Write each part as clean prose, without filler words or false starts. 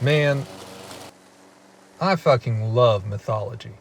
Man, I fucking love mythology.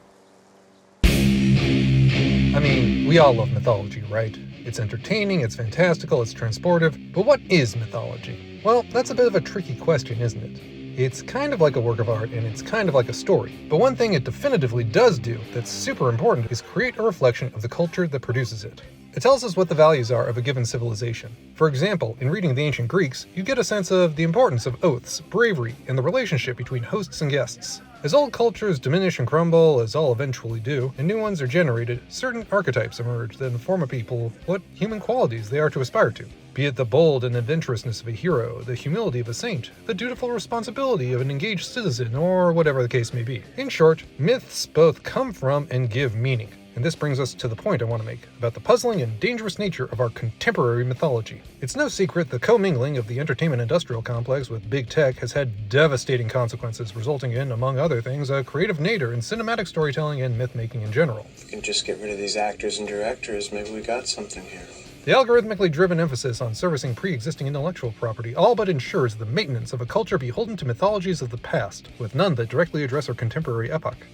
I mean, we all love mythology, right? It's entertaining, it's fantastical, it's transportive, but what is mythology? Well, that's a bit of a tricky question, isn't it? It's kind of like a work of art, and it's kind of like a story. But one thing it definitively does do that's super important is create a reflection of the culture that produces it. It tells us what the values are of a given civilization. For example, in reading the ancient Greeks, you get a sense of the importance of oaths, bravery, and the relationship between hosts and guests. As old cultures diminish and crumble, as all eventually do, and new ones are generated, certain archetypes emerge that inform a people what human qualities they are to aspire to. Be it the bold and adventurousness of a hero, the humility of a saint, the dutiful responsibility of an engaged citizen, or whatever the case may be. In short, myths both come from and give meaning. And this brings us to the point I want to make about the puzzling and dangerous nature of our contemporary mythology. It's no secret the commingling of the entertainment industrial complex with big tech has had devastating consequences, resulting in, among other things, a creative nadir in cinematic storytelling and myth-making in general. If we can just get rid of these actors and directors, maybe we got something here. The algorithmically driven emphasis on servicing pre-existing intellectual property all but ensures the maintenance of a culture beholden to mythologies of the past, with none that directly address our contemporary epoch.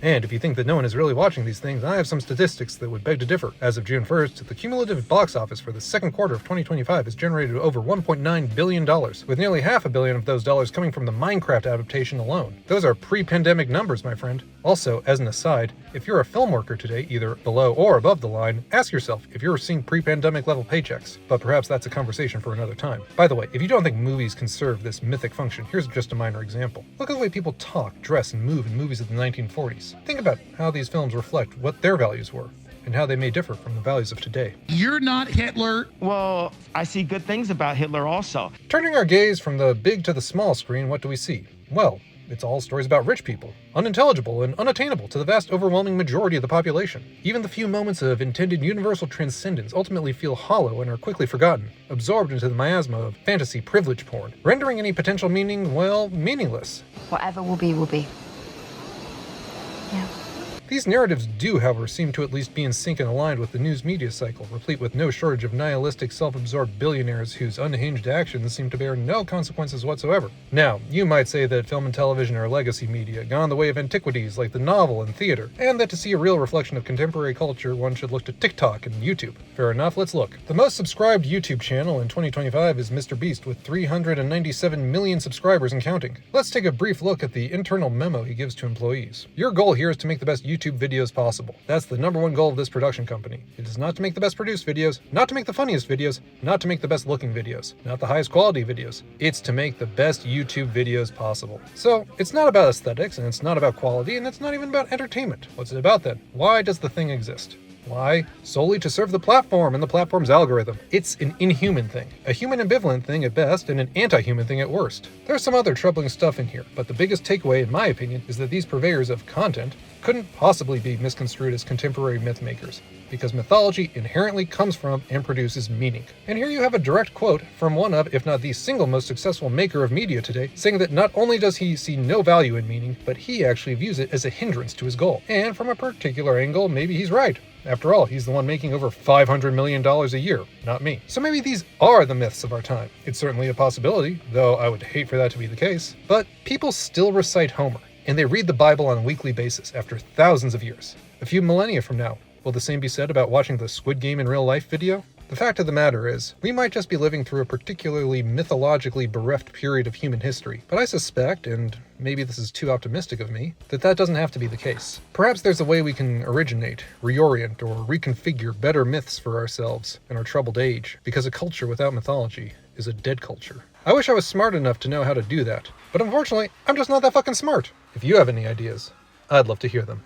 And if you think that no one is really watching these things, I have some statistics that would beg to differ. As of June 1st, the cumulative box office for the second quarter of 2025 has generated over $1.9 billion, with nearly $500 million of those dollars coming from the Minecraft adaptation alone. Those are pre-pandemic numbers, my friend. Also, as an aside, if you're a film worker today, either below or above the line, ask yourself if you're seeing pre-pandemic level paychecks. But perhaps that's a conversation for another time. By the way, if you don't think movies can serve this mythic function, here's just a minor example. Look at the way people talk, dress, and move in movies of the 1940s. Think about how these films reflect what their values were, and how they may differ from the values of today. You're not Hitler. Well, I see good things about Hitler also. Turning our gaze from the big to the small screen, what do we see? Well, it's all stories about rich people, unintelligible and unattainable to the vast overwhelming majority of the population. Even the few moments of intended universal transcendence ultimately feel hollow and are quickly forgotten, absorbed into the miasma of fantasy privilege porn, rendering any potential meaning, well, meaningless. Whatever will be, will be. Yeah. These narratives do, however, seem to at least be in sync and aligned with the news media cycle, replete with no shortage of nihilistic, self-absorbed billionaires whose unhinged actions seem to bear no consequences whatsoever. Now, you might say that film and television are legacy media, gone the way of antiquities like the novel and theater, and that to see a real reflection of contemporary culture, one should look to TikTok and YouTube. Fair enough, let's look. The most subscribed YouTube channel in 2025 is MrBeast, with 397 million subscribers and counting. Let's take a brief look at the internal memo he gives to employees. Your goal here is to make the best YouTube videos possible. That's the number one goal of this production company. It is not to make the best produced videos, not to make the funniest videos, not to make the best looking videos, not the highest quality videos. It's to make the best YouTube videos possible. So, it's not about aesthetics, and it's not about quality, and it's not even about entertainment. What's it about then? Why does the thing exist? Why? Solely to serve the platform and the platform's algorithm. It's an inhuman thing, a human ambivalent thing at best, and an anti-human thing at worst. There's some other troubling stuff in here, but the biggest takeaway, in my opinion, is that these purveyors of content couldn't possibly be misconstrued as contemporary myth makers, because mythology inherently comes from and produces meaning. And here you have a direct quote from one of, if not the single most successful maker of media today, saying that not only does he see no value in meaning, but he actually views it as a hindrance to his goal. And from a particular angle, maybe he's right. After all, he's the one making over $500 million a year, not me. So maybe these are the myths of our time. It's certainly a possibility, though I would hate for that to be the case. But people still recite Homer, and they read the Bible on a weekly basis after thousands of years. A few millennia from now, will the same be said about watching the Squid Game in real life video? The fact of the matter is, we might just be living through a particularly mythologically bereft period of human history, but I suspect, and maybe this is too optimistic of me, that doesn't have to be the case. Perhaps there's a way we can originate, reorient, or reconfigure better myths for ourselves in our troubled age, because a culture without mythology is a dead culture. I wish I was smart enough to know how to do that, but unfortunately, I'm just not that fucking smart. If you have any ideas, I'd love to hear them.